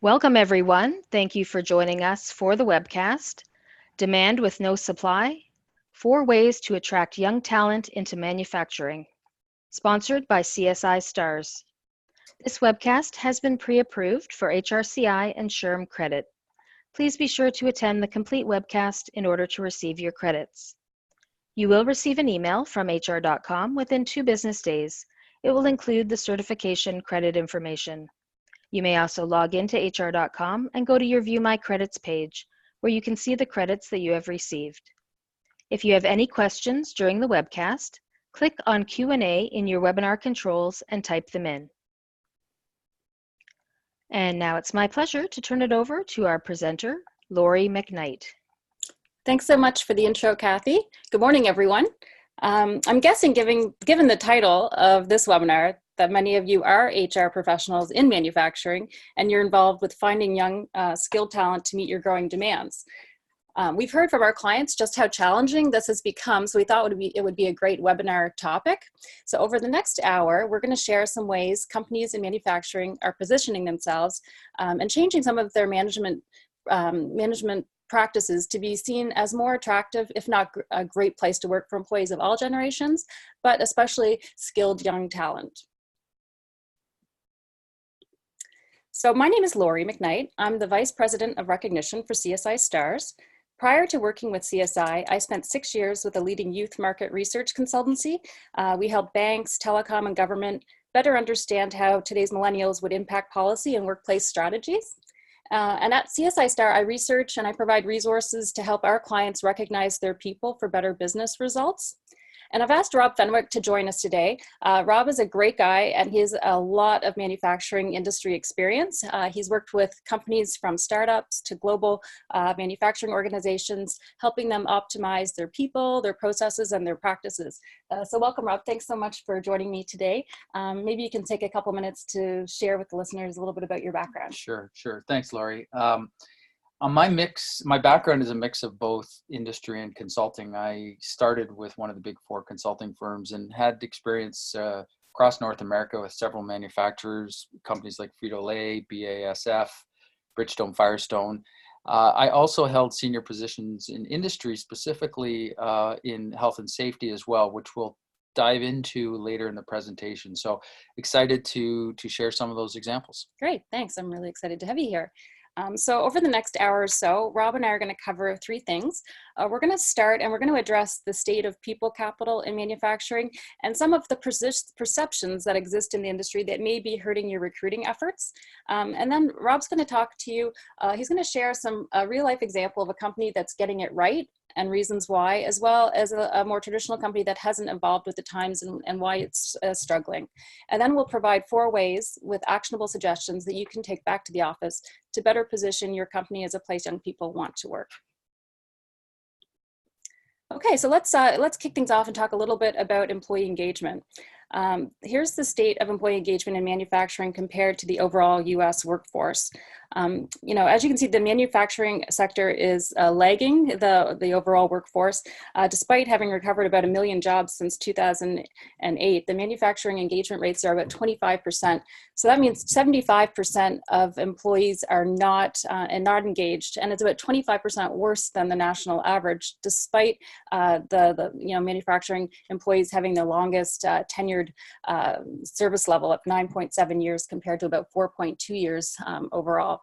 Welcome, everyone. Thank you for joining us for the webcast, Demand with No Supply, 4 Ways to Attract Young Talent into Manufacturing, sponsored by CSI Stars. This webcast has been pre-approved for HRCI and SHRM credit. Please be sure to attend the complete webcast in order to receive your credits. You will receive an email from hr.com within 2 business days. It will include the certification credit information. You may also log into hr.com and go to your View My Credits page, where you can see the credits that you have received. If you have any questions during the webcast, click on Q&A in your webinar controls and type them in. And now it's my pleasure to turn it over to our presenter, Lori McKnight. Thanks so much for the intro, Kathy. Good morning, everyone. I'm guessing, given the title of this webinar, that many of you are HR professionals in manufacturing, and you're involved with finding young, skilled talent to meet your growing demands. We've heard from our clients just how challenging this has become, so we thought it would be a great webinar topic. So over the next hour, we're going to share some ways companies in manufacturing are positioning themselves and changing some of their management practices to be seen as more attractive, if not a great place to work for employees of all generations, but especially skilled young talent. So my name is Lori McKnight. I'm the Vice President of Recognition for CSI Stars. Prior to working with CSI, I spent 6 years with a leading youth market research consultancy. We helped banks, telecom, and government better understand how today's millennials would impact policy and workplace strategies. And at CSI Star, I research and I provide resources to help our clients recognize their people for better business results. And I've asked Rob Fenwick to join us today. Rob is a great guy and he has a lot of manufacturing industry experience. He's worked with companies from startups to global manufacturing organizations, helping them optimize their people, their processes, and their practices. So welcome, Rob. Thanks so much for joining me today. Maybe you can take a couple minutes to share with the listeners a little bit about your background. Sure. Thanks, Laurie. My background is a mix of both industry and consulting. I started with one of the big 4 consulting firms and had experience across North America with several manufacturers, companies like Frito-Lay, BASF, Bridgestone, Firestone. I also held senior positions in industry, specifically in health and safety as well, which we'll dive into later in the presentation. So excited to share some of those examples. Great, thanks. I'm really excited to have you here. So over the next hour or so, Rob and I are going to cover 3 things. We're going to start and we're going to address the state of people capital in manufacturing and some of the perceptions that exist in the industry that may be hurting your recruiting efforts. And then Rob's going to talk to you. He's going to share a real life example of a company that's getting it right and reasons why, as well as a more traditional company that hasn't evolved with the times and why it's struggling. And then we'll provide 4 ways with actionable suggestions that you can take back to the office to better position your company as a place young people want to work. Okay, so let's kick things off and talk a little bit about employee engagement. Here's the state of employee engagement in manufacturing compared to the overall US workforce. As you can see, the manufacturing sector is lagging the overall workforce. Despite having recovered about 1 million jobs since 2008, the manufacturing engagement rates are about 25%. So that means 75% of employees are not engaged, and it's about 25% worse than the national average, despite the manufacturing employees having the longest tenured service level of 9.7 years compared to about 4.2 years overall.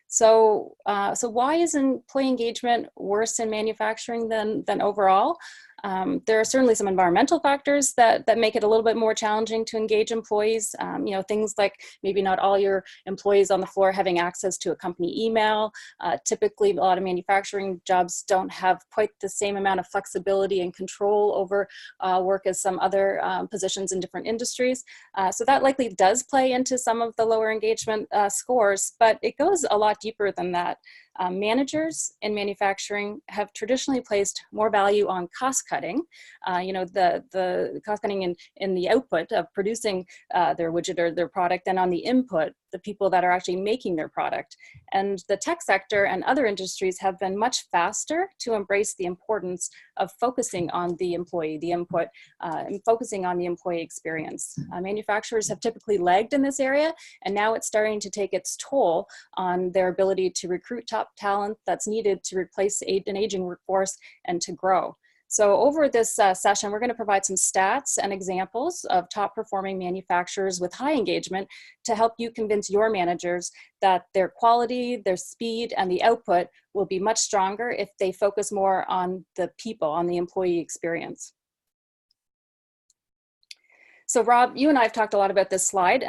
So why is employee engagement worse in manufacturing than overall? There are certainly some environmental factors that make it a little bit more challenging to engage employees. Things like maybe not all your employees on the floor having access to a company email. Typically, a lot of manufacturing jobs don't have quite the same amount of flexibility and control over work as some other positions in different industries. So that likely does play into some of the lower engagement scores, but it goes a lot deeper than that. Managers in manufacturing have traditionally placed more value on cost cutting, the cost cutting in the output of producing their widget or their product than on the input the people that are actually making their product. And the tech sector and other industries have been much faster to embrace the importance of focusing on the employee, the input, and focusing on the employee experience. Manufacturers have typically lagged in this area, and now it's starting to take its toll on their ability to recruit top talent that's needed to replace an aging workforce and to grow. So over this session, we're going to provide some stats and examples of top performing manufacturers with high engagement to help you convince your managers that their quality, their speed, and the output will be much stronger if they focus more on the people, on the employee experience. So Rob, you and I have talked a lot about this slide,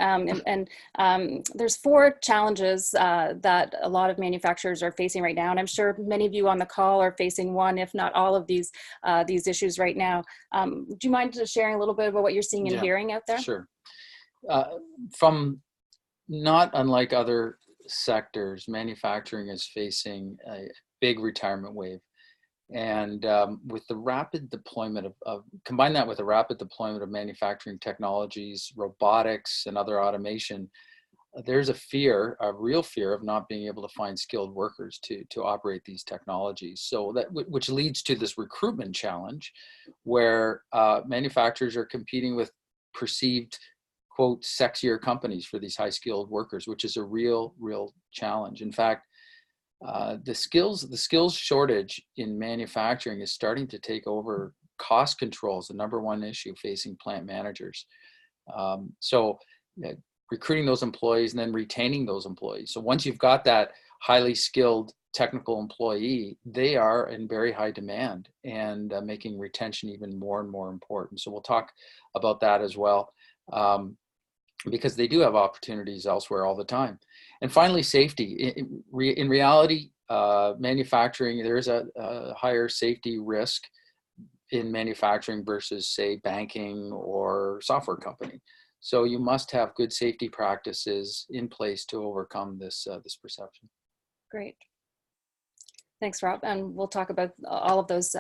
there's 4 challenges that a lot of manufacturers are facing right now, and I'm sure many of you on the call are facing one, if not all of these issues right now. Do you mind just sharing a little bit about what you're seeing and hearing out there? Sure. From not unlike other sectors, manufacturing is facing a big retirement wave. And with the rapid deployment combine that with the rapid deployment of manufacturing technologies, robotics, and other automation, there's a real fear of not being able to find skilled workers to operate these technologies. So which leads to this recruitment challenge where manufacturers are competing with perceived, quote, sexier companies for these high skilled workers, which is a real challenge. In fact, the skills shortage in manufacturing is starting to take over cost control as the #1 issue facing plant managers. Recruiting those employees and then retaining those employees. So once you've got that highly skilled technical employee, they are in very high demand and making retention even more and more important. So we'll talk about that as well. Because they do have opportunities elsewhere all the time. And finally, safety. In reality, manufacturing, there is a higher safety risk in manufacturing versus, say, banking or software company. So you must have good safety practices in place to overcome this perception. Great. Thanks, Rob. And we'll talk about all of those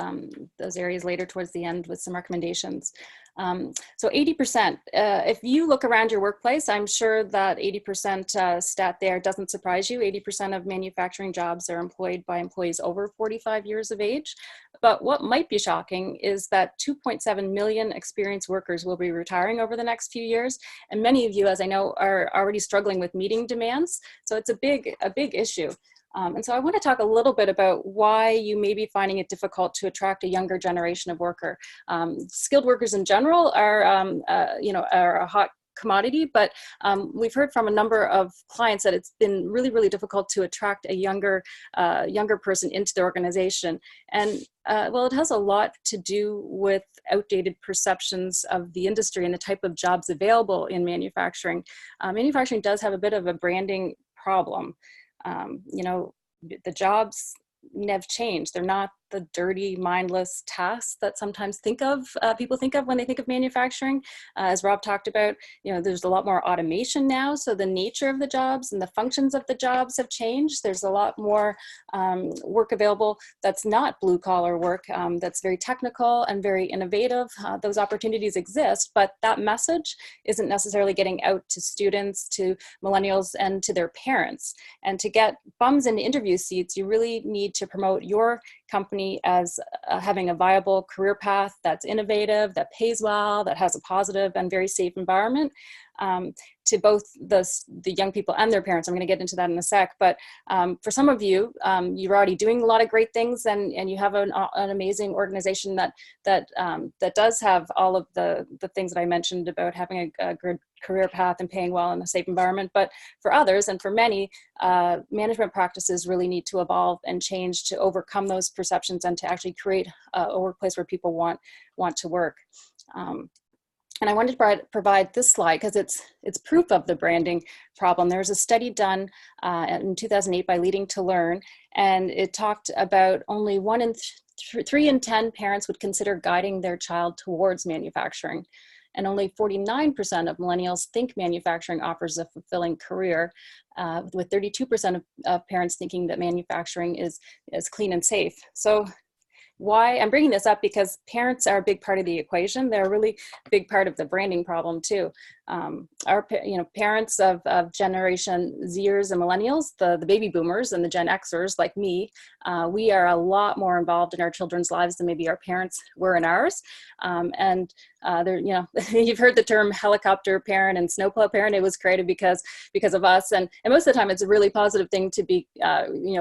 areas later towards the end with some recommendations. So 80%, if you look around your workplace, I'm sure that 80% stat there doesn't surprise you. 80% of manufacturing jobs are employed by employees over 45 years of age. But what might be shocking is that 2.7 million experienced workers will be retiring over the next few years. And many of you, as I know, are already struggling with meeting demands. So it's a big issue. And so I want to talk a little bit about why you may be finding it difficult to attract a younger generation of worker. Skilled workers in general are, are a hot commodity, but we've heard from a number of clients that it's been really difficult to attract a younger person into the organization. And well, it has a lot to do with outdated perceptions of the industry and the type of jobs available in manufacturing. Manufacturing does have a bit of a branding problem. The jobs have changed. They're not the dirty, mindless tasks that sometimes people think of when they think of manufacturing. As Rob talked about, there's a lot more automation now. So the nature of the jobs and the functions of the jobs have changed. There's a lot more work available that's not blue collar work, that's very technical and very innovative. Those opportunities exist, but that message isn't necessarily getting out to students, to millennials, and to their parents. And to get bums into interview seats, you really need to promote your company as having a viable career path that's innovative, that pays well, that has a positive and very safe environment to both the young people and their parents. I'm going to get into that in a sec. But for some of you, you're already doing a lot of great things, and you have an amazing organization that does have all of the things that I mentioned about having a good career path and paying well in a safe environment. But for others, and for many, management practices really need to evolve and change to overcome those perceptions and to actually create a workplace where people want to work. And I wanted to provide this slide because it's proof of the branding problem. There was a study done in 2008 by Leading to Learn, and it talked about only 1 in 3 in 10 parents would consider guiding their child towards manufacturing. And only 49% of millennials think manufacturing offers a fulfilling career, with 32% of parents thinking that manufacturing is clean and safe. So why I'm bringing this up, because parents are a big part of the equation. They're a really big part of the branding problem too. parents of Generation Zers and Millennials, the baby boomers and the Gen Xers like me, we are a lot more involved in our children's lives than maybe our parents were in ours. And there, you've heard the term helicopter parent and snowplow parent. It was created because of us, and most of the time it's a really positive thing to be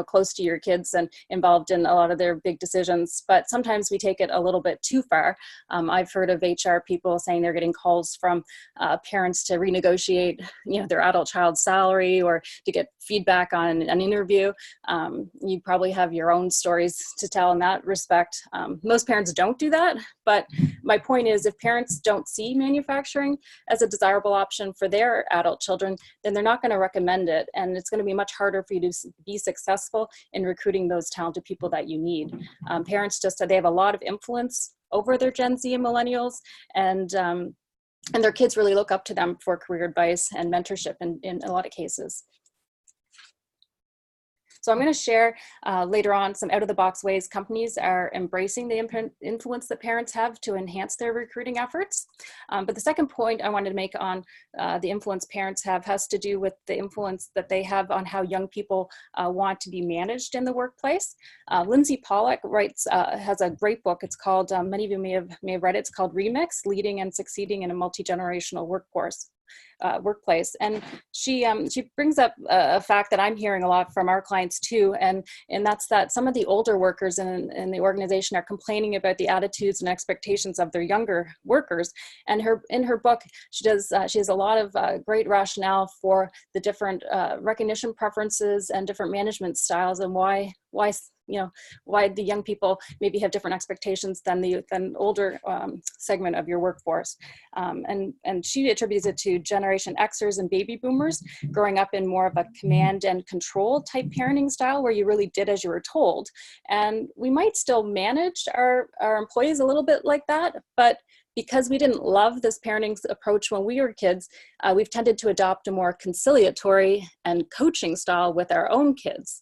close to your kids and involved in a lot of their big decisions. But sometimes we take it a little bit too far. I've heard of HR people saying they're getting calls from parents to renegotiate their adult child's salary or to get feedback on an interview. You probably have your own stories to tell in that respect. Most parents don't do that, but my point is, if parents don't see manufacturing as a desirable option for their adult children, then they're not going to recommend it, and it's going to be much harder for you to be successful in recruiting those talented people that you need. Parents they have a lot of influence over their Gen Z and millennials, and their kids really look up to them for career advice and mentorship in a lot of cases. So I'm going to share later on some out-of-the-box ways companies are embracing the influence that parents have to enhance their recruiting efforts. But the second point I wanted to make on the influence parents have has to do with the influence that they have on how young people want to be managed in the workplace. Lindsay Pollack has a great book. It's called, many of you may have read it, it's called Remix, Leading and Succeeding in a Multi-Generational Workplace. And she brings up a fact that I'm hearing a lot from our clients too, and that's that some of the older workers in the organization are complaining about the attitudes and expectations of their younger workers. And in her book, she has a lot of great rationale for the different recognition preferences and different management styles, and why the young people maybe have different expectations than the older segment of your workforce. And she attributes it to Generation Xers and baby boomers growing up in more of a command and control type parenting style where you really did as you were told. And we might still manage our employees a little bit like that, but because we didn't love this parenting approach when we were kids, we've tended to adopt a more conciliatory and coaching style with our own kids.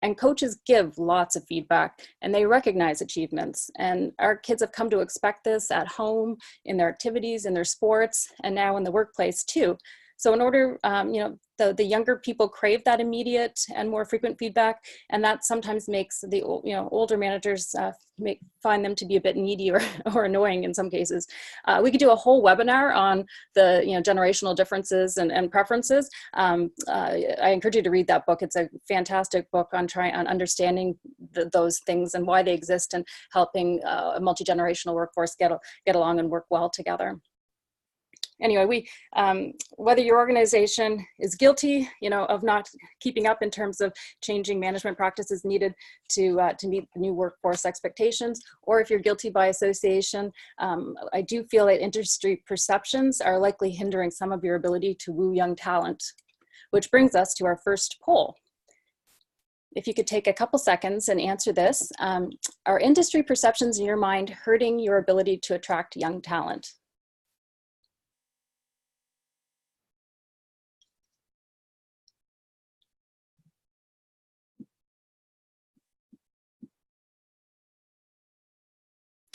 And coaches give lots of feedback and they recognize achievements. And our kids have come to expect this at home, in their activities, in their sports, and now in the workplace too. So in order, the younger people crave that immediate and more frequent feedback, and that sometimes makes the older managers find them to be a bit needy or annoying in some cases. We could do a whole webinar on the generational differences and preferences. I encourage you to read that book. It's a fantastic book on understanding those things and why they exist and helping a multi-generational workforce get along and work well together. Anyway, whether your organization is guilty, of not keeping up in terms of changing management practices needed to meet the new workforce expectations, or if you're guilty by association, I do feel that industry perceptions are likely hindering some of your ability to woo young talent, which brings us to our first poll. If you could take a couple seconds and answer this, are industry perceptions in your mind hurting your ability to attract young talent?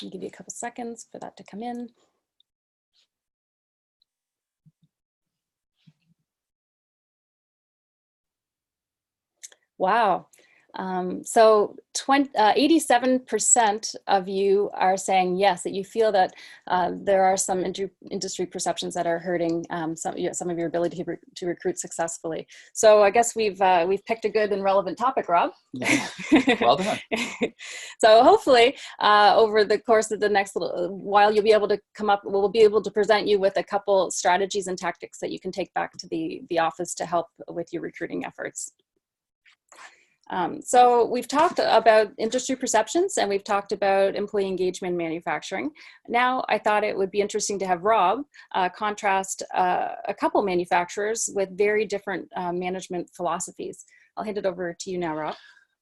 I'll give you a couple seconds for that to come in. Wow. So 87% of you are saying yes, that you feel that there are some industry perceptions that are hurting some of your ability to recruit successfully. So I guess we've picked a good and relevant topic, Rob. Yeah. Well done. So hopefully over the course of the next little while, we'll be able to present you with a couple strategies and tactics that you can take back to the office to help with your recruiting efforts. So we've talked about industry perceptions and we've talked about employee engagement in manufacturing. Now I thought it would be interesting to have Rob contrast a couple manufacturers with very different management philosophies. I'll hand it over to you now, Rob.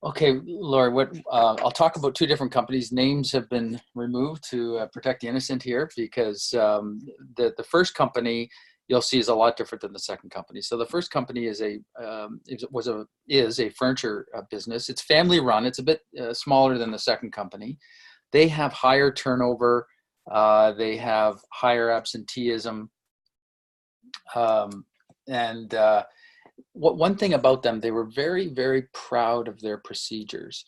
Okay, Laura, I'll talk about two different companies. Names have been removed to protect the innocent here, because the first company you'll see is a lot different than the second company. So the first company is a furniture business. It's family run. It's a bit smaller than the second company. They have higher turnover. They have higher absenteeism. And one thing about them, they were very, very proud of their procedures.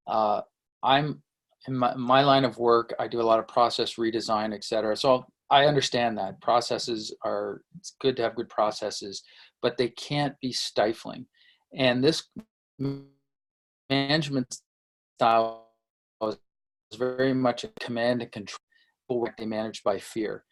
I'm in my line of work, I do a lot of process redesign, et cetera. So I understand that processes are, it's good to have good processes, but they can't be stifling. And this management style is very much a command and control. They managed by fear.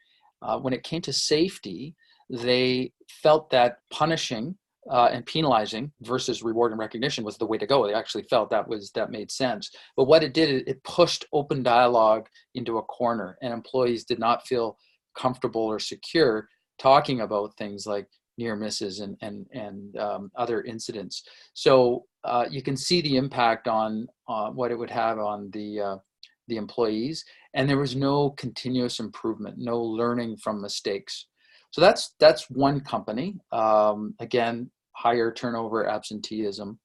When it came to safety, they felt that punishing and penalizing versus reward and recognition was the way to go. They actually felt that made sense. But what it did, it pushed open dialogue into a corner, and employees did not feel comfortable or secure talking about things like near misses and other incidents. So you can see the impact on what it would have on the employees, and there was no continuous improvement, no learning from mistakes. So that's one company. Again, higher turnover, absenteeism.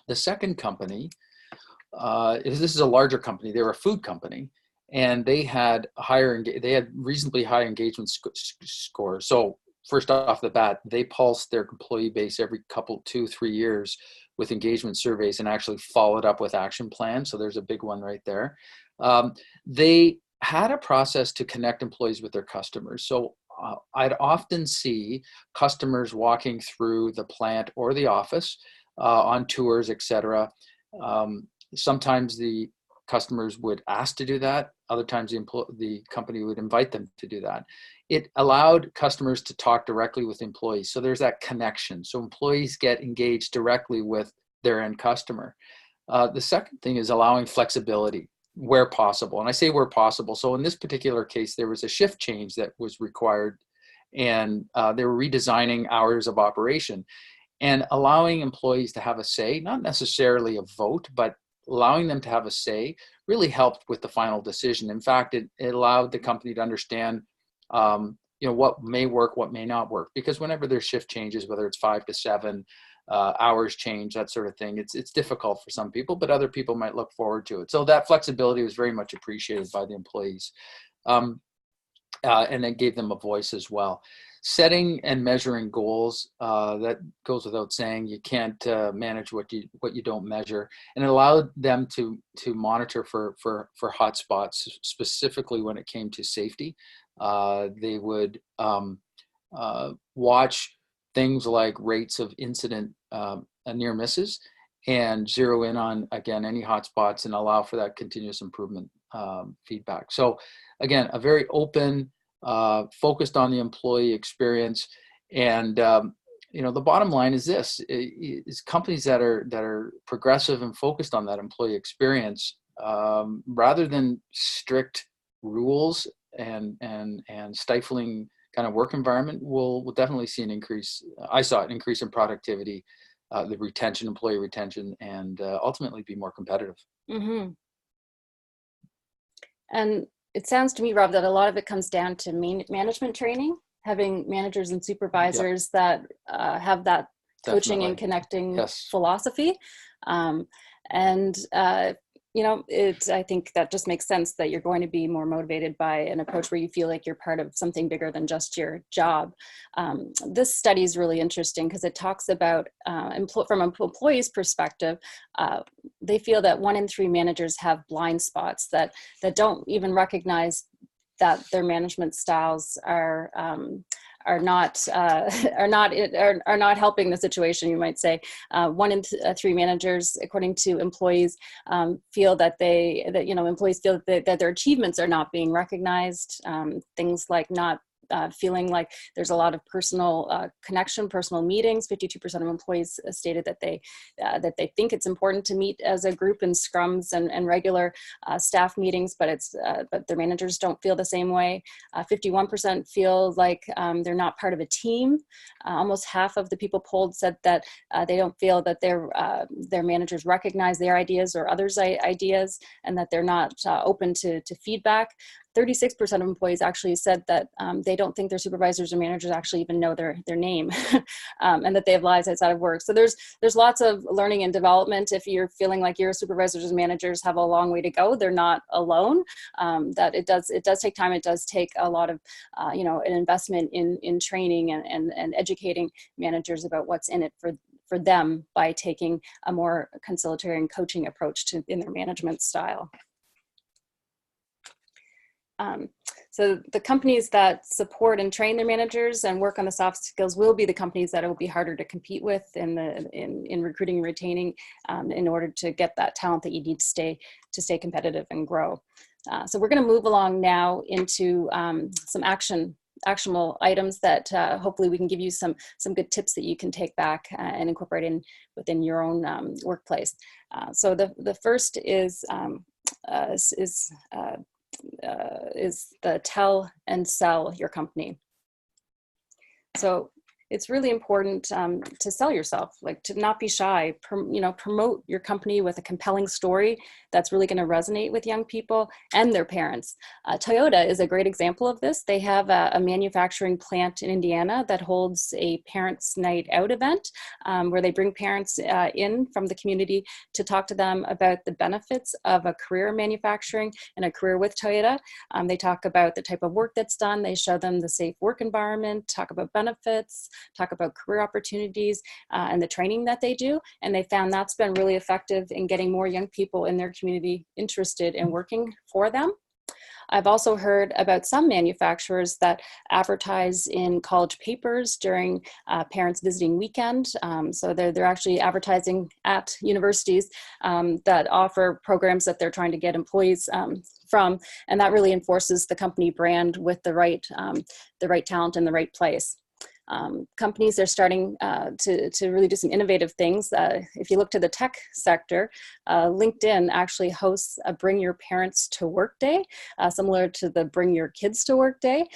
The second company this is a larger company. They were a food company, and they had reasonably high engagement scores. So first off the bat, they pulsed their employee base every 2-3 years with engagement surveys and actually followed up with action plans. So there's a big one right there. They had a process to connect employees with their customers. So I'd often see customers walking through the plant or the office on tours, et cetera. Sometimes the customers would ask to do that. Other times the company would invite them to do that. It allowed customers to talk directly with employees. So there's that connection. So employees get engaged directly with their end customer. The second thing is allowing flexibility where possible. And I say where possible. So in this particular case, there was a shift change that was required, and they were redesigning hours of operation and allowing employees to have a say, not necessarily a vote, but allowing them to have a say really helped with the final decision. In fact, it allowed the company to understand what may work, what may not work, because whenever there's shift changes, whether it's 5 to 7, hours change, that sort of thing, it's difficult for some people, but other people might look forward to it. So that flexibility was very much appreciated by the employees, and it gave them a voice as well. Setting and measuring goals, that goes without saying. You can't manage what you don't measure, and it allowed them to monitor for hot spots, specifically when it came to safety. They would watch things like rates of incident near misses and zero in on, again, any hot spots and allow for that continuous improvement feedback. So again, a very open, focused on the employee experience. And the bottom line is this: is companies that are progressive and focused on that employee experience, rather than strict rules and stifling kind of work environment, will definitely see an increase. I saw an increase in productivity, the retention, employee retention, and ultimately be more competitive. Mm-hmm. And it sounds to me, Rob, that a lot of it comes down to management training, having managers and supervisors that have that coaching Definitely. and connecting Yes. philosophy. I think that just makes sense that you're going to be more motivated by an approach where you feel like you're part of something bigger than just your job. This study is really interesting because it talks about, from an employee's perspective, they feel that 1 in 3 managers have blind spots that don't even recognize that their management styles are not helping the situation, you might say. 1 in 3 managers, according to employees, feel that employees feel that their achievements are not being recognized. Things like not feeling like there's a lot of personal connection, personal meetings. 52% of employees stated that they think it's important to meet as a group in scrums and regular staff meetings, but their managers don't feel the same way. 51% feel like they're not part of a team. Almost half of the people polled said that they don't feel that their managers recognize their ideas or others' ideas, and that they're not open to feedback. 36% of employees actually said that they don't think their supervisors or managers actually even know their name, and that they have lives outside of work. So there's lots of learning and development. If you're feeling like your supervisors and managers have a long way to go, they're not alone. That it does take time. It does take a lot of an investment in training and educating managers about what's in it for them by taking a more conciliatory and coaching approach in their management style. So the companies that support and train their managers and work on the soft skills will be the companies that it will be harder to compete with in recruiting and retaining, in order to get that talent that you need to stay competitive and grow. So we're going to move along now into some actionable items that hopefully we can give you some good tips that you can take back and incorporate within your own workplace. So the first is the tell and sell your company. So it's really important to sell yourself, like to not be shy, promote your company with a compelling story that's really going to resonate with young people and their parents. Toyota is a great example of this. They have a manufacturing plant in Indiana that holds a parents' night out event where they bring parents in from the community to talk to them about the benefits of a career in manufacturing and a career with Toyota. They talk about the type of work that's done. They show them the safe work environment, talk about benefits, talk about career opportunities and the training that they do. And they found that's been really effective in getting more young people in their community interested in working for them. I've also heard about some manufacturers that advertise in college papers during parents visiting weekend. So they're actually advertising at universities that offer programs that they're trying to get employees from, and that really enforces the company brand with the right talent in the right place. Companies are starting to really do some innovative things. If you look to the tech sector, LinkedIn actually hosts a Bring Your Parents to Work Day, similar to the Bring Your Kids to Work Day.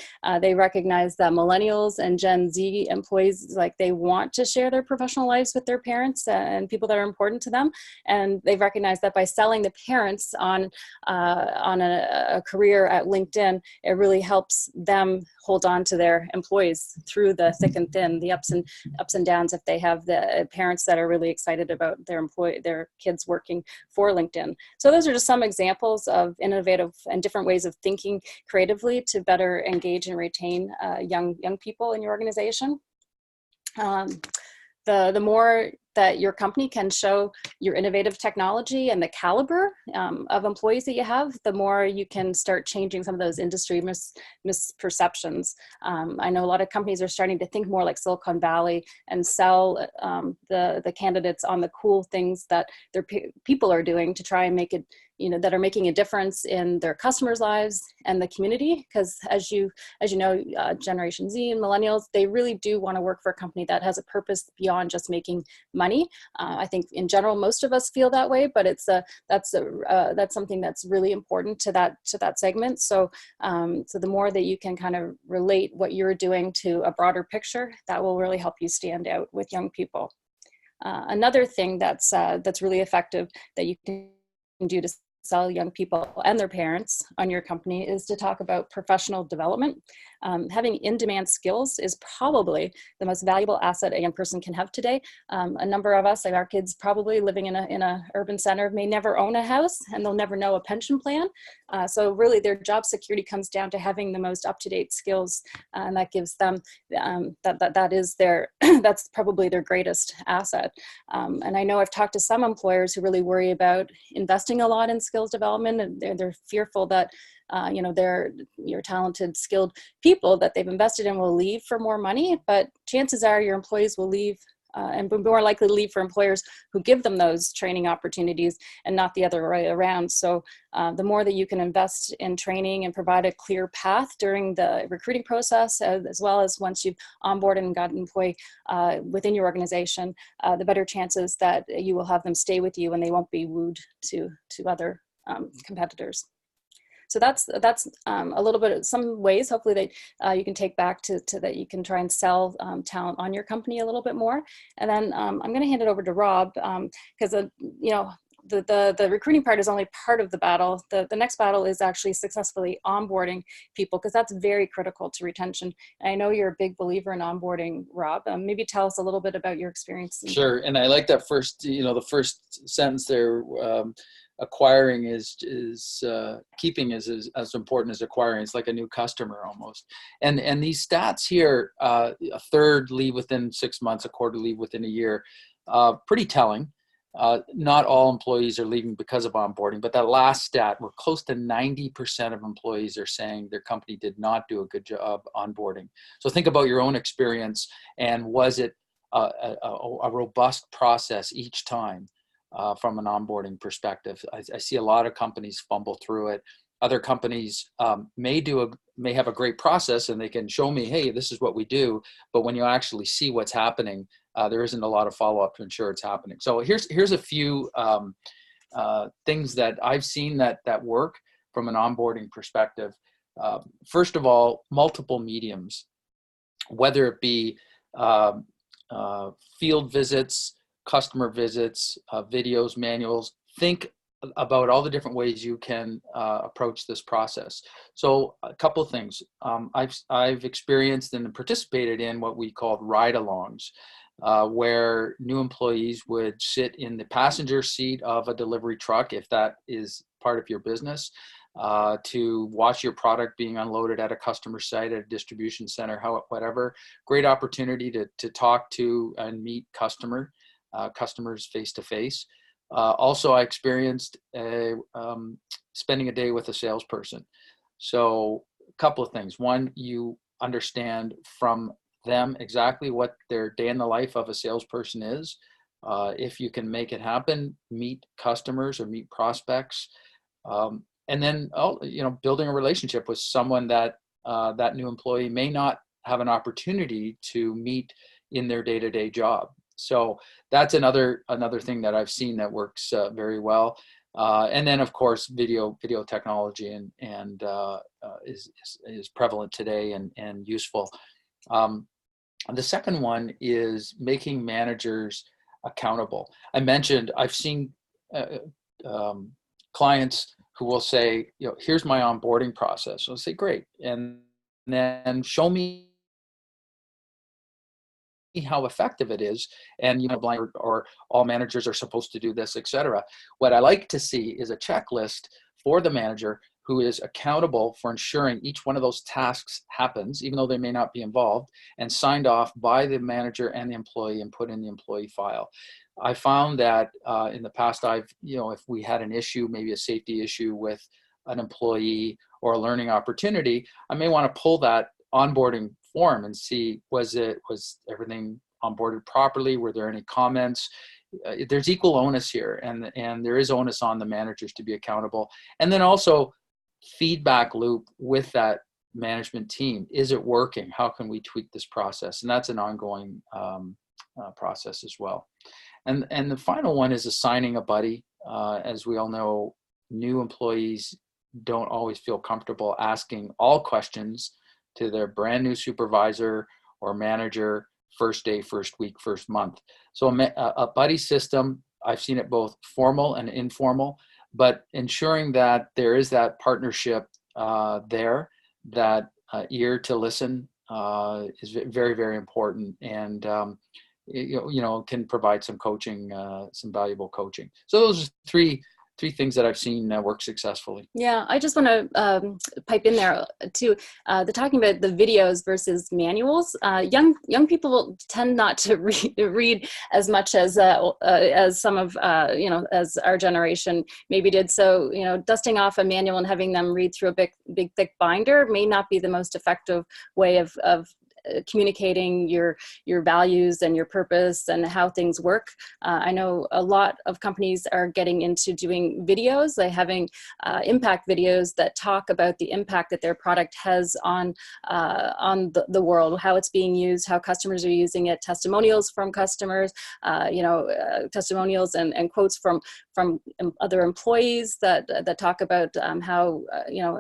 They recognize that millennials and Gen Z employees, they want to share their professional lives with their parents and people that are important to them. And they recognize that by selling the parents on a career at LinkedIn, it really helps them hold on to their employees through the thick and thin, the ups and downs, if they have the parents that are really excited about their kids working for LinkedIn. So those are just some examples of innovative and different ways of thinking creatively to better engage and retain young people in your organization. The more that your company can show your innovative technology and the caliber of employees that you have, the more you can start changing some of those industry misperceptions. I know a lot of companies are starting to think more like Silicon Valley and sell the candidates on the cool things that their people are doing to try and make it, that are making a difference in their customers' lives and the community. Because as you know, Generation Z and millennials, they really do want to work for a company that has a purpose beyond just making money. I think in general, most of us feel that way, but that's something that's really important to that segment. So so the more that you can kind of relate what you're doing to a broader picture, that will really help you stand out with young people. Another thing that's really effective that you can do to sell young people and their parents on your company is to talk about professional development. Having in-demand skills is probably the most valuable asset a young person can have today. A number of us, like our kids probably living in a urban center, may never own a house and they'll never know a pension plan. So really their job security comes down to having the most up-to-date skills, and that gives them, that is their, that's probably their greatest asset. And I know I've talked to some employers who really worry about investing a lot in skills development, and they're fearful that your talented, skilled people that they've invested in will leave for more money, but chances are your employees will leave and more likely to leave for employers who give them those training opportunities and not the other way around. So the more that you can invest in training and provide a clear path during the recruiting process, as well as once you've onboarded and got an employee within your organization, the better chances that you will have them stay with you and they won't be wooed to other competitors. So that's a little bit of some ways, hopefully, that you can take back to that you can try and sell talent on your company a little bit more. And then I'm going to hand it over to Rob because the recruiting part is only part of the battle. The next battle is actually successfully onboarding people, because that's very critical to retention. And I know you're a big believer in onboarding, Rob. Maybe tell us a little bit about your experience. Sure. And I like that first, the first sentence there. Acquiring is keeping is as important as acquiring. It's like a new customer almost. And these stats here, a third leave within 6 months, a quarter leave within a year, pretty telling. Not all employees are leaving because of onboarding, but that last stat, we're close to 90% of employees are saying their company did not do a good job onboarding. So think about your own experience, and was it a robust process each time? From an onboarding perspective, I see a lot of companies fumble through it. Other companies may have a great process, and they can show me, hey, this is what we do. But when you actually see what's happening, there isn't a lot of follow-up to ensure it's happening. So here's a few things that I've seen that work from an onboarding perspective. First of all, multiple mediums, whether it be field visits, customer visits, videos, manuals. Think about all the different ways you can approach this process. So a couple of things. I've experienced and participated in what we called ride-alongs, where new employees would sit in the passenger seat of a delivery truck, if that is part of your business, to watch your product being unloaded at a customer site, at a distribution center, whatever. Great opportunity to talk to and meet customers face to face. Also, I experienced spending a day with a salesperson. So a couple of things. One, you understand from them exactly what their day in the life of a salesperson is. If you can make it happen, meet customers or meet prospects. And then, building a relationship with someone that that new employee may not have an opportunity to meet in their day-to-day job. So that's another thing that I've seen that works very well. And then, of course, video technology and is prevalent today and useful. The second one is making managers accountable. I mentioned I've seen clients who will say, here's my onboarding process. I'll say, great, and then show me how effective it is, and blind or all managers are supposed to do this, etc. What I like to see is a checklist for the manager who is accountable for ensuring each one of those tasks happens, even though they may not be involved, and signed off by the manager and the employee and put in the employee file. I found that in the past, if we had an issue, maybe a safety issue with an employee or a learning opportunity, I may want to pull that onboarding form and see, was everything onboarded properly? Were there any comments? There's equal onus here, and there is onus on the managers to be accountable. And then also feedback loop with that management team. Is it working? How can we tweak this process? And that's an ongoing process as well. And the final one is assigning a buddy. As we all know, new employees don't always feel comfortable asking all questions to their brand new supervisor or manager first day, first week, first month. So a buddy system, I've seen it both formal and informal, but ensuring that there is that partnership there, that ear to listen is very, very important, and can provide some coaching, some valuable coaching. So those are three things that I've seen work successfully. Yeah, I just want to pipe in there too. The talking about the videos versus manuals. Young people tend not to read as much as some of as our generation maybe did. So dusting off a manual and having them read through a big thick binder may not be the most effective way of communicating your values and your purpose and how things work. I know a lot of companies are getting into doing videos. They're having impact videos that talk about the impact that their product has on the world, how it's being used, how customers are using it, testimonials from customers, testimonials and quotes from other employees that talk about how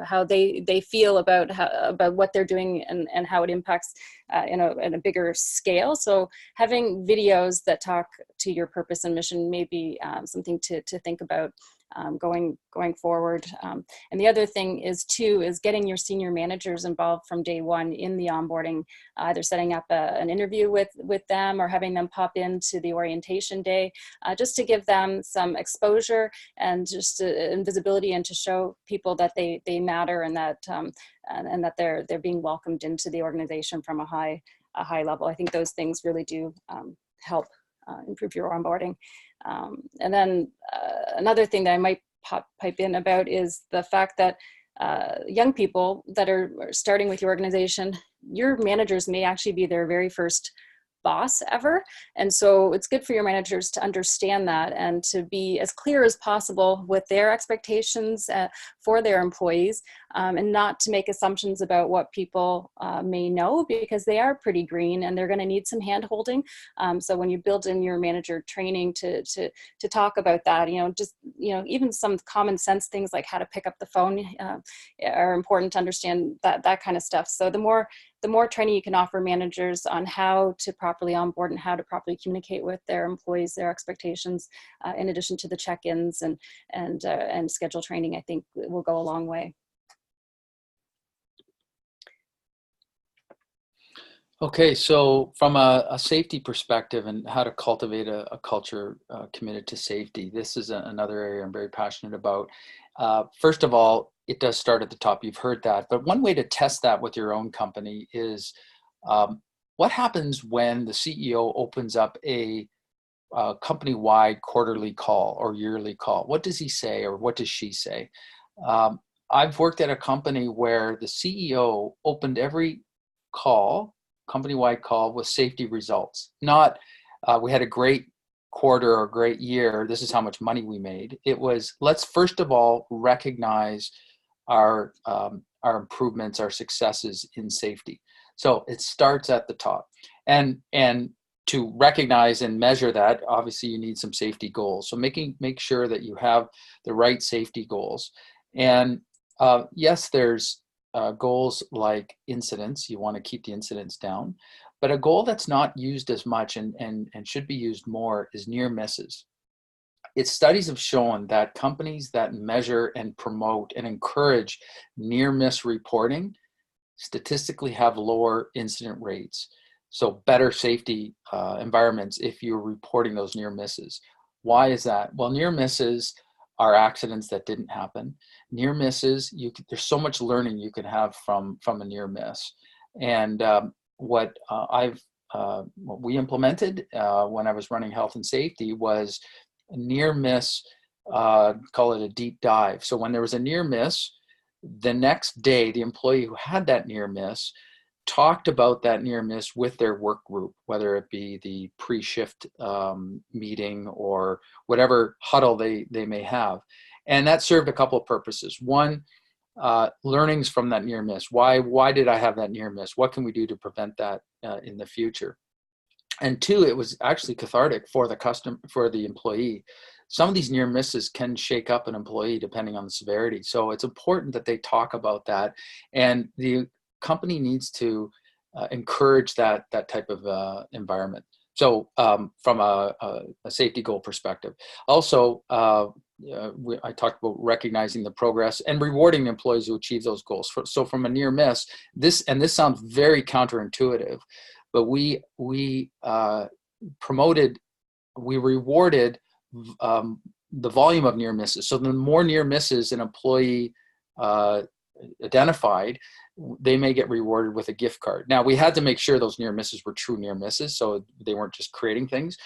how they feel about what they're doing and how it impacts in a bigger scale. So having videos that talk to your purpose and mission may be something to think about going forward. And the other thing is getting your senior managers involved from day one in the onboarding, either setting up an interview with them or having them pop into the orientation day, just to give them some exposure and just visibility, and to show people that they matter, and that they're being welcomed into the organization from a high level. I think those things really do help improve your onboarding. And then another thing that I might pipe in about is the fact that young people that are starting with your organization, your managers may actually be their very first boss ever. And so it's good for your managers to understand that and to be as clear as possible with their expectations for their employees, and not to make assumptions about what people may know, because they are pretty green and they're going to need some hand holding. So when you build in your manager training to talk about that, even some common sense things like how to pick up the phone are important to understand, that kind of stuff. So the more training you can offer managers on how to properly onboard and how to properly communicate with their employees, their expectations, in addition to the check-ins and schedule training, I think will go a long way. Okay, so from a safety perspective and how to cultivate a culture committed to safety, this is another area I'm very passionate about. First of all, it does start at the top. You've heard that. But one way to test that with your own company is what happens when the CEO opens up a company-wide quarterly call or yearly call? What does he say, or what does she say? I've worked at a company where the CEO opened every call, company-wide call, with safety results. Not, we had a great quarter or great year, this is how much money we made. It was, let's first of all recognize our improvements, our successes in safety. So it starts at the top. And to recognize and measure that, obviously you need some safety goals. So make sure that you have the right safety goals. And yes, there's goals like incidents. You want to keep the incidents down. But a goal that's not used as much and should be used more is near misses. Studies have shown that companies that measure and promote and encourage near miss reporting statistically have lower incident rates. So better safety environments if you're reporting those near misses. Why is that? Well, near misses are accidents that didn't happen. Near misses, there's so much learning you can have from a near miss. And what we implemented when I was running health and safety was a near miss, call it a deep dive. So when there was a near miss, the next day, the employee who had that near miss talked about that near miss with their work group, whether it be the pre-shift meeting or whatever huddle they may have. And that served a couple of purposes. One, learnings from that near miss. Why did I have that near miss? What can we do to prevent that in the future? And two, it was actually cathartic for the employee. Some of these near misses can shake up an employee depending on the severity. So it's important that they talk about that, and the company needs to encourage that type of environment. So from a safety goal perspective, also I talked about recognizing the progress and rewarding the employees who achieve those goals. So from a near miss, this sounds very counterintuitive, but we rewarded the volume of near misses. So the more near misses an employee identified, they may get rewarded with a gift card. Now, we had to make sure those near misses were true near misses, so they weren't just creating things.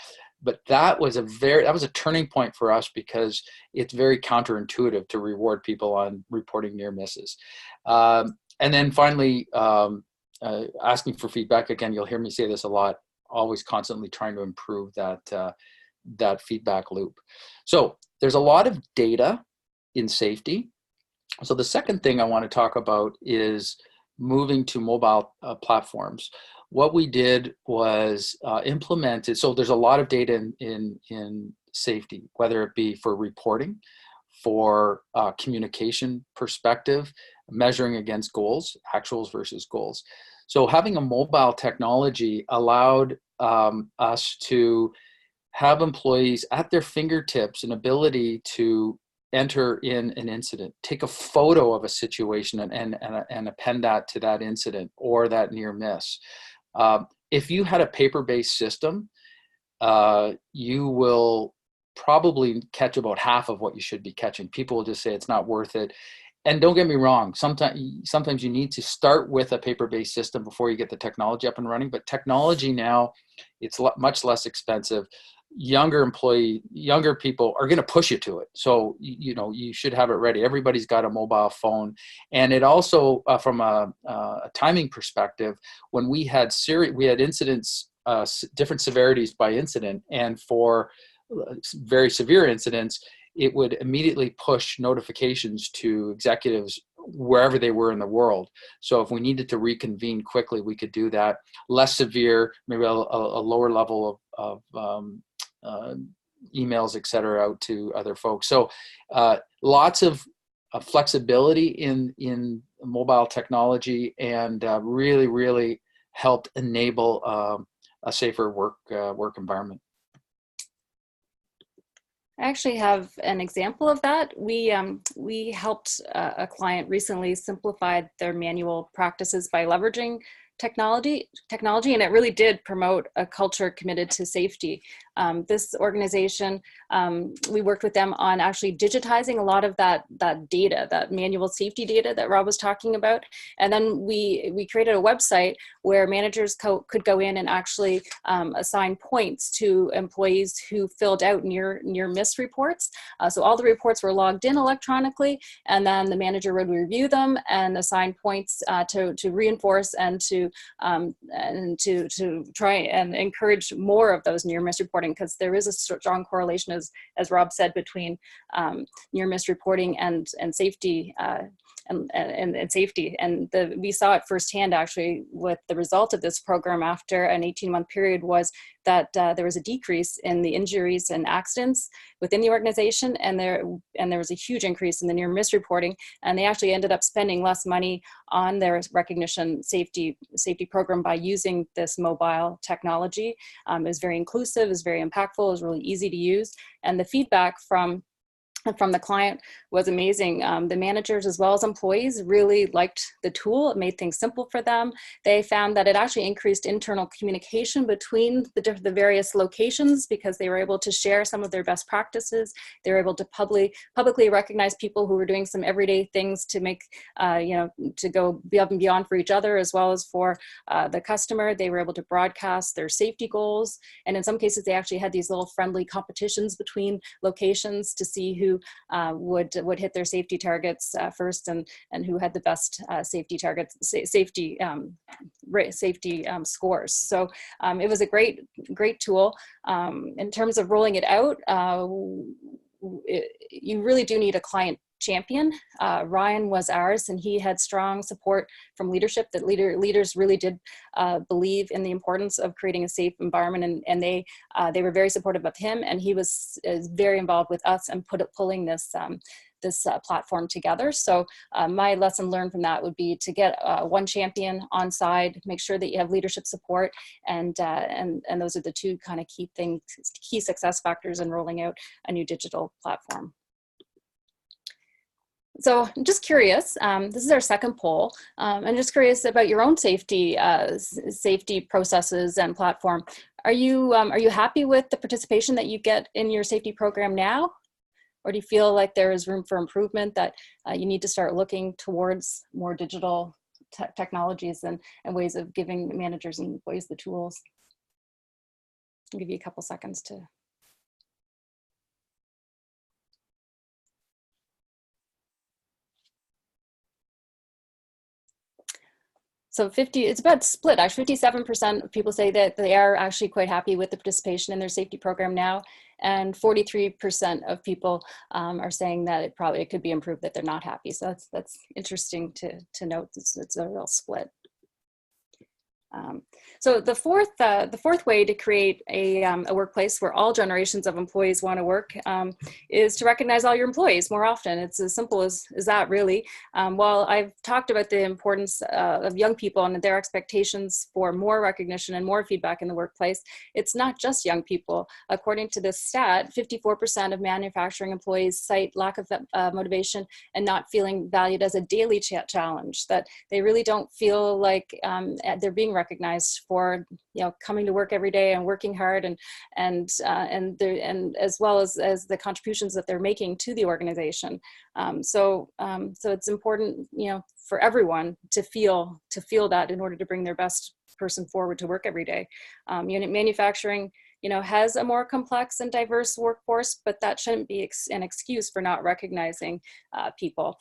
But that was a turning point for us, because it's very counterintuitive to reward people on reporting near misses. And then finally, asking for feedback. Again, you'll hear me say this a lot, always constantly trying to improve that feedback loop. So there's a lot of data in safety. So the second thing I want to talk about is moving to mobile platforms. What we did was implemented, so there's a lot of data in safety, whether it be for reporting, for communication perspective, measuring against goals, actuals versus goals. So having a mobile technology allowed us to have employees at their fingertips an ability to enter in an incident, take a photo of a situation and append that to that incident or that near miss. If you had a paper-based system, you will probably catch about half of what you should be catching. People will just say it's not worth it. And don't get me wrong, sometimes you need to start with a paper-based system before you get the technology up and running. But technology now, it's much less expensive. Younger people are going to push you to it. So, you should have it ready. Everybody's got a mobile phone. And it also, from a timing perspective, when we had incidents, different severities by incident, and for very severe incidents, it would immediately push notifications to executives wherever they were in the world. So if we needed to reconvene quickly, we could do that. Less severe, maybe a lower level of emails, et cetera, out to other folks. So lots of flexibility in mobile technology, and really, really helped enable a safer work environment. I actually have an example of that. We helped a client recently simplify their manual practices by leveraging technology, and it really did promote a culture committed to safety. This organization, we worked with them on actually digitizing a lot of that data, that manual safety data that Rob was talking about. And then we created a website where managers could go in and actually assign points to employees who filled out near miss reports. So all the reports were logged in electronically, and then the manager would review them and assign points to reinforce and to try and encourage more of those near miss reporting, because there is a strong correlation, as Rob said, between near miss reporting and safety. And safety. And we saw it firsthand, actually, with the result of this program after an 18-month period, was that there was a decrease in the injuries and accidents within the organization, and there was a huge increase in the near miss reporting, and they actually ended up spending less money on their recognition safety program by using this mobile technology. It was very inclusive, it was very impactful, it was really easy to use, and the feedback from the client was amazing. The managers as well as employees really liked the tool. It made things simple for them. They found that it actually increased internal communication between the various locations, because they were able to share some of their best practices. They were able to publicly recognize people who were doing some everyday things to make, to go above and beyond for each other as well as for the customer. They were able to broadcast their safety goals. And in some cases, they actually had these little friendly competitions between locations to see who would hit their safety targets first, and who had the best safety targets, safety scores. So it was a great tool. In terms of rolling it out, you really do need a client champion. Ryan was ours, and he had strong support from leadership, that leaders really did believe in the importance of creating a safe environment, and they were very supportive of him, and he was very involved with us and pulling this platform together. So my lesson learned from that would be to get one champion on side, make sure that you have leadership support, and those are the two kind of key success factors in rolling out a new digital platform. So I'm just curious, this is our second poll. I'm just curious about your own safety processes and platform. Are you happy with the participation that you get in your safety program now? Or do you feel like there is room for improvement, that you need to start looking towards more digital technologies and ways of giving managers and employees the tools? I'll give you a couple seconds to. So it's about split. Actually, 57% of people say that they are actually quite happy with the participation in their safety program now, and 43% of people are saying that it could be improved, that they're not happy. So that's interesting to note. It's a real split. So the fourth way to create a workplace where all generations of employees want to work is to recognize all your employees more often. It's as simple as that, really. While I've talked about the importance of young people and their expectations for more recognition and more feedback in the workplace, it's not just young people. According to this stat, 54% of manufacturing employees cite lack of motivation and not feeling valued as a daily challenge, that they really don't feel like they're being recognized for coming to work every day and working hard and as well as the contributions that they're making to the organization. So it's important for everyone to feel that in order to bring their best person forward to work every day. Manufacturing has a more complex and diverse workforce, but that shouldn't be an excuse for not recognizing people.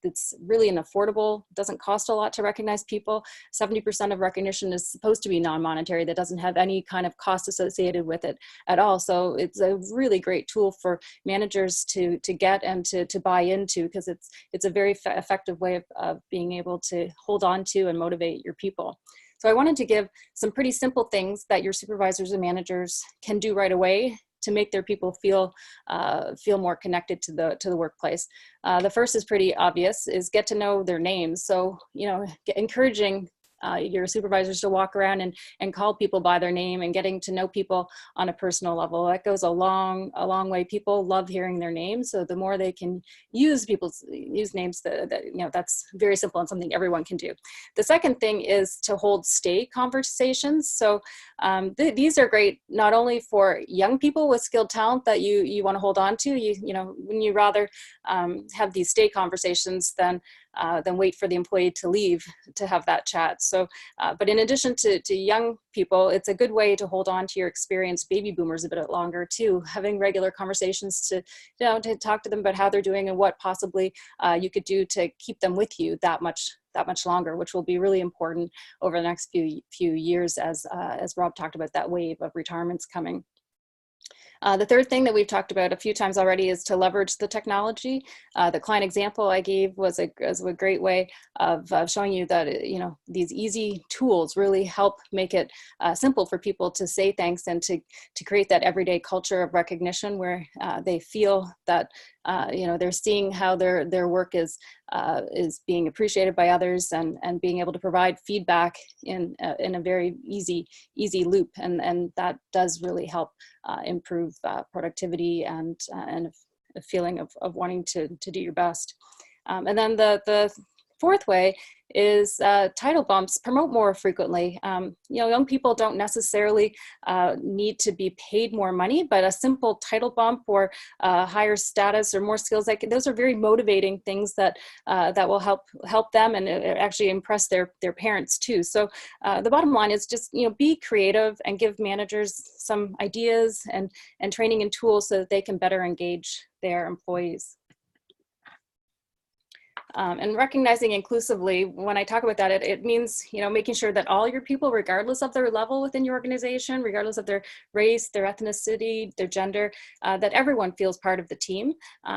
It's really an affordable, doesn't cost a lot to recognize people. 70% of recognition is supposed to be non-monetary, that doesn't have any kind of cost associated with it at all. So it's a really great tool for managers to get and to buy into, because it's a very effective way of being able to hold on to and motivate your people. So I wanted to give some pretty simple things that your supervisors and managers can do right away to make their people feel more connected to the workplace. The first is pretty obvious, is get to know their names. So encouraging your supervisors to walk around and call people by their name and getting to know people on a personal level. That goes a long way. People love hearing their names. So the more they can use names, that's very simple and something everyone can do. The second thing is to hold stay conversations. So these are great not only for young people with skilled talent that you want to hold on to. When you rather have these stay conversations than wait for the employee to leave to have that chat. So, but in addition to young people, it's a good way to hold on to your experienced baby boomers a bit longer too, having regular conversations to talk to them about how they're doing and what possibly you could do to keep them with you that much longer, which will be really important over the next few years as Rob talked about that wave of retirements coming. The third thing that we've talked about a few times already is to leverage the technology. The client example I gave was a great way of showing you that these easy tools really help make it simple for people to say thanks and to create that everyday culture of recognition where they feel that they're seeing how their work is being appreciated by others and being able to provide feedback in a very easy loop, and that does really help improve productivity and a feeling of wanting to do your best. And then the fourth way is title bumps. Promote more frequently. Young people don't necessarily need to be paid more money, but a simple title bump or higher status or more skills, those are very motivating things that will help them and actually impress their parents too. So the bottom line is just be creative and give managers some ideas and training and tools so that they can better engage their employees. And recognizing inclusively, when I talk about that, it means, making sure that all your people, regardless of their level within your organization, regardless of their race, their ethnicity, their gender, that everyone feels part of the team.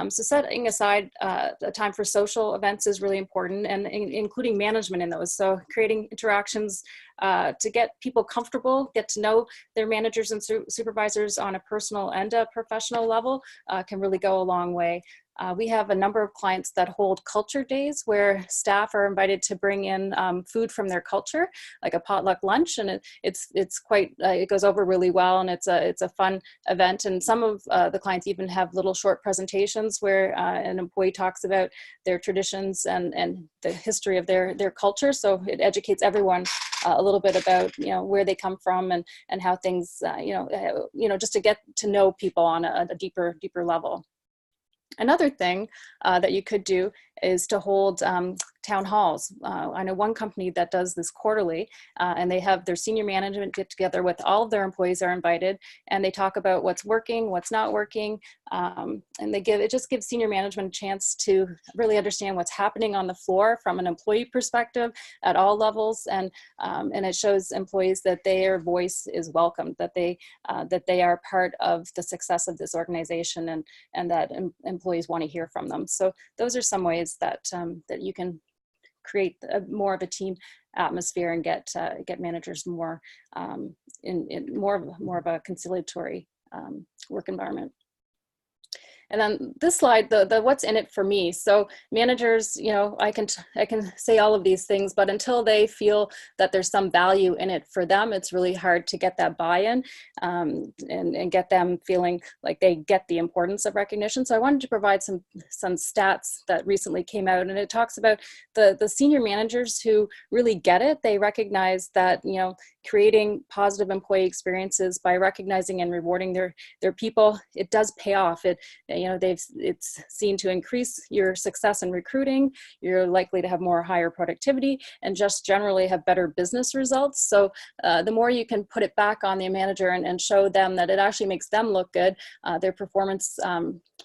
So setting aside a time for social events is really important, and including management in those. So creating interactions to get people comfortable, get to know their managers and supervisors on a personal and a professional level can really go a long way. We have a number of clients that hold culture days where staff are invited to bring in food from their culture, like a potluck lunch, and it's quite it goes over really well, and it's a fun event. And some of the clients even have little short presentations where an employee talks about their traditions and the history of their culture. So it educates everyone a little bit about where they come from and how things just to get to know people on a deeper level. Another thing that you could do is to hold town halls. I know one company that does this quarterly, and they have their senior management get together with all of their employees are invited, and they talk about what's working, what's not working, and it just gives senior management a chance to really understand what's happening on the floor from an employee perspective at all levels, and it shows employees that their voice is welcomed, that they are part of the success of this organization, and that employees want to hear from them. So those are some ways that that you can create more of a team atmosphere and get managers more in more of a conciliatory work environment. And then this slide, the what's in it for me. So managers, you know, I can say all of these things, but until they feel that there's some value in it for them, it's really hard to get that buy-in and get them feeling like they get the importance of recognition. So I wanted to provide some stats that recently came out, and it talks about the senior managers who really get it. They recognize that, you know, creating positive employee experiences by recognizing and rewarding their people, it does pay off. You know, it's seen to increase your success in recruiting. You're likely to have higher productivity and just generally have better business results. So the more you can put it back on the manager and show them that it actually makes them look good, their performance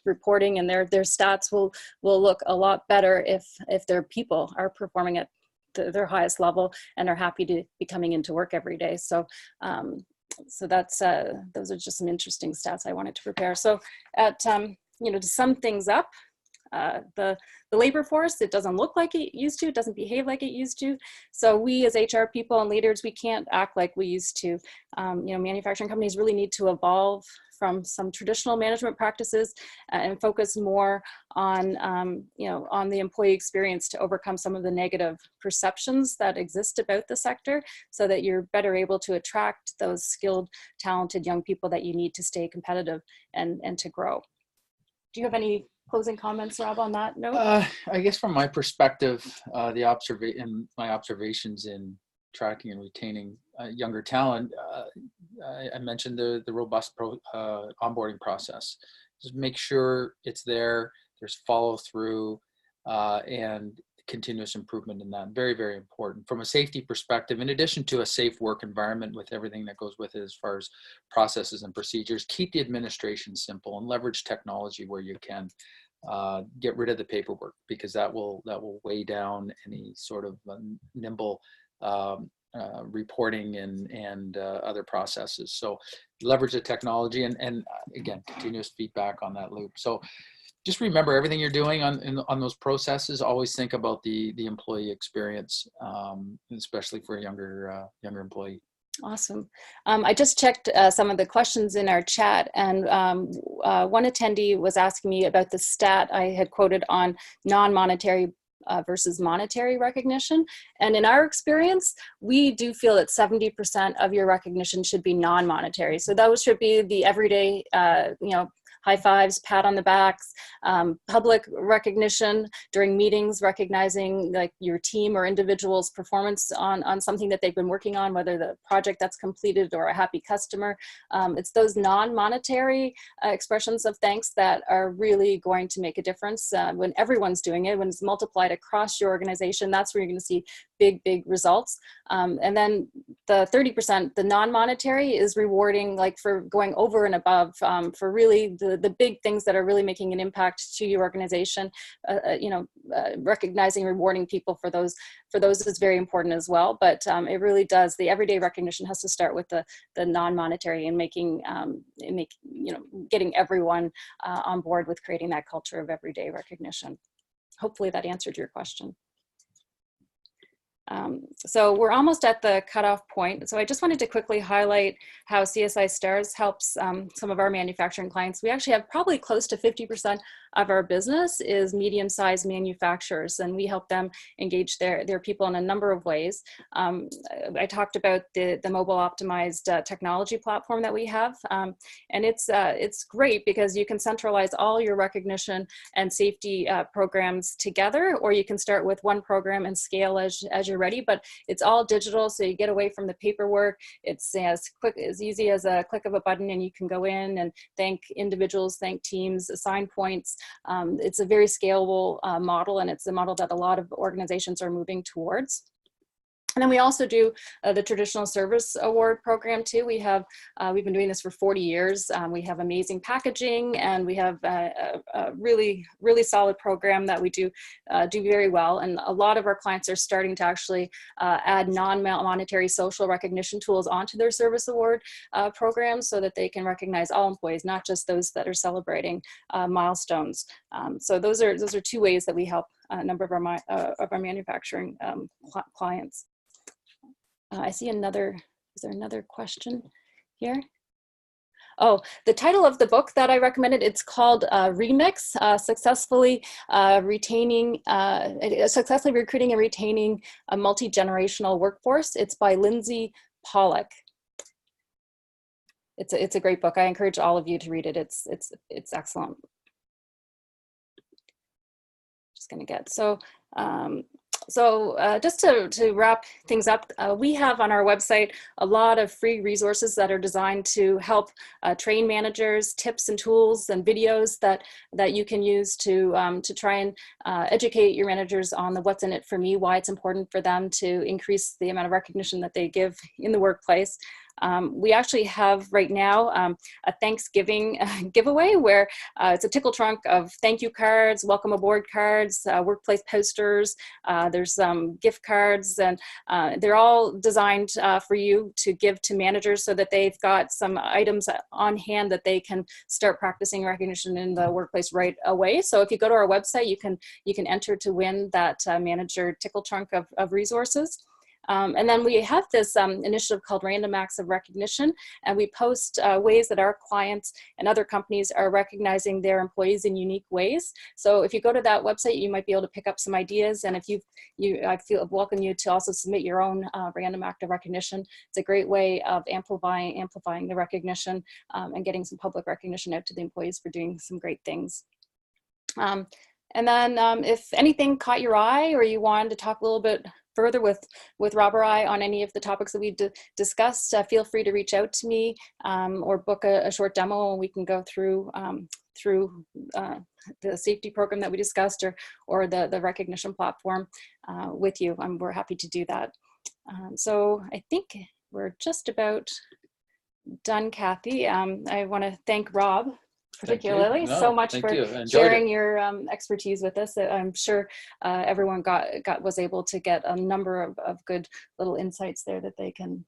reporting and their stats will look a lot better if their people are performing at their highest level and are happy to be coming into work every day. So so that's those are just some interesting stats I wanted to prepare. So at you know, to sum things up, the labor force, it doesn't look like it used to, it doesn't behave like it used to. So we as HR people and leaders, we can't act like we used to. You know, manufacturing companies really need to evolve from some traditional management practices and focus more on, you know, on the employee experience to overcome some of the negative perceptions that exist about the sector, so that you're better able to attract those skilled, talented young people that you need to stay competitive and to grow. Do you have any closing comments, Rob, on that note? I guess from my perspective, my observations in tracking and retaining younger talent, I mentioned the robust onboarding process. Just make sure it's there, there's follow through, and continuous improvement in that. Very, very important. From a safety perspective, in addition to a safe work environment with everything that goes with it as far as processes and procedures, keep the administration simple and leverage technology where you can. Get rid of the paperwork, because that will weigh down any sort of nimble reporting and other processes. So leverage the technology and again, continuous feedback on that loop. So just remember everything you're doing on those processes. Always think about the employee experience, especially for a younger employee. Awesome. I just checked some of the questions in our chat, and one attendee was asking me about the stat I had quoted on non-monetary versus monetary recognition. And in our experience, we do feel that 70% of your recognition should be non-monetary. So those should be the everyday, you know, high fives, pat on the backs, public recognition during meetings, recognizing like your team or individual's performance on something that they've been working on, whether the project that's completed or a happy customer. It's those non-monetary expressions of thanks that are really going to make a difference when everyone's doing it, when it's multiplied across your organization. That's where you're going to see big results. And then the 30%, the non-monetary, is rewarding, like for going over and above for really the big things that are really making an impact to your organization. You know, recognizing, rewarding people for those is very important as well. But it really does. The everyday recognition has to start with the non-monetary and making, you know, getting everyone on board with creating that culture of everyday recognition. Hopefully that answered your question. So we're almost at the cutoff point. So I just wanted to quickly highlight how CSI STARS helps some of our manufacturing clients. We actually have probably close to 50% of our business is medium-sized manufacturers, and we help them engage their people in a number of ways. I talked about the mobile optimized technology platform that we have, and it's great because you can centralize all your recognition and safety programs together, or you can start with one program and scale as you're ready, but it's all digital, so you get away from the paperwork. It's as easy as a click of a button, and you can go in and thank individuals, thank teams, assign points. It's a very scalable model, and it's a model that a lot of organizations are moving towards. And then we also do the traditional service award program too. We've been doing this for 40 years. We have amazing packaging, and we have a really solid program that we do very well. And a lot of our clients are starting to actually add non-monetary social recognition tools onto their service award programs, so that they can recognize all employees, not just those that are celebrating milestones. So those are two ways that we help a number of our manufacturing clients. I see another, is there another question here? Oh, the title of the book that I recommended, it's called Remix, Successfully Recruiting and Retaining a Multi-Generational Workforce. It's by Lindsay Pollock. It's a great book. I encourage all of you to read it. It's excellent. Just gonna get, just to wrap things up, we have on our website a lot of free resources that are designed to help train managers, tips and tools and videos that you can use to try and educate your managers on the what's in it for me, why it's important for them to increase the amount of recognition that they give in the workplace. We actually have right now a Thanksgiving giveaway where it's a tickle trunk of thank you cards, welcome aboard cards, workplace posters, there's gift cards, and they're all designed for you to give to managers so that they've got some items on hand that they can start practicing recognition in the workplace right away. So if you go to our website, you can enter to win that manager tickle trunk of resources. And then we have this initiative called Random Acts of Recognition, and we post ways that our clients and other companies are recognizing their employees in unique ways. So if you go to that website, you might be able to pick up some ideas, and if I welcome you to also submit your own random act of recognition. It's a great way of amplifying the recognition and getting some public recognition out to the employees for doing some great things. And then if anything caught your eye or you wanted to talk a little bit further with Rob or I on any of the topics that we discussed, feel free to reach out to me or book a short demo, and we can go through the safety program that we discussed or the recognition platform with you. We're happy to do that. So I think we're just about done, Kathy. I want to thank Rob particularly so much for sharing your expertise with us. I'm sure everyone was able to get a number of good little insights there that they can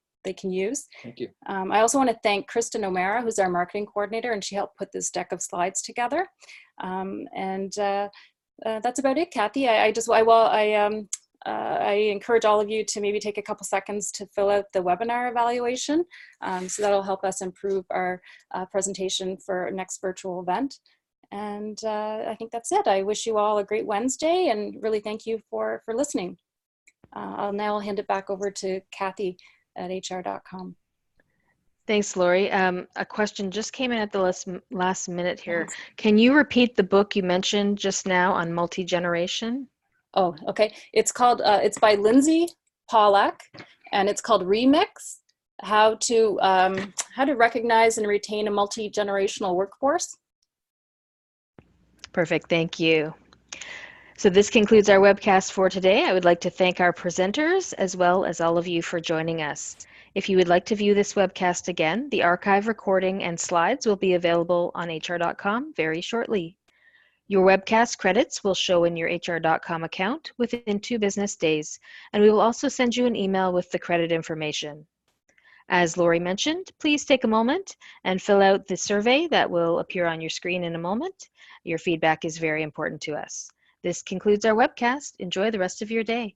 use. Thank you. I also want to thank Kristen O'Mara, who's our marketing coordinator, and she helped put this deck of slides together. That's about it, Kathy. I encourage all of you to maybe take a couple seconds to fill out the webinar evaluation. So that'll help us improve our presentation for our next virtual event. And I think that's it. I wish you all a great Wednesday and really thank you for listening. I'll now hand it back over to Kathy at hr.com. Thanks, Lori. A question just came in at the last minute here. Can you repeat the book you mentioned just now on multi-generation? Oh, okay. It's called, it's by Lindsay Pollock, and it's called Remix, How to Recognize and Retain a Multi-Generational Workforce. Perfect, thank you. So this concludes our webcast for today. I would like to thank our presenters as well as all of you for joining us. If you would like to view this webcast again, the archive recording and slides will be available on hr.com very shortly. Your webcast credits will show in your hr.com account within 2 business days, and we will also send you an email with the credit information. As Lori mentioned, please take a moment and fill out the survey that will appear on your screen in a moment. Your feedback is very important to us. This concludes our webcast. Enjoy the rest of your day.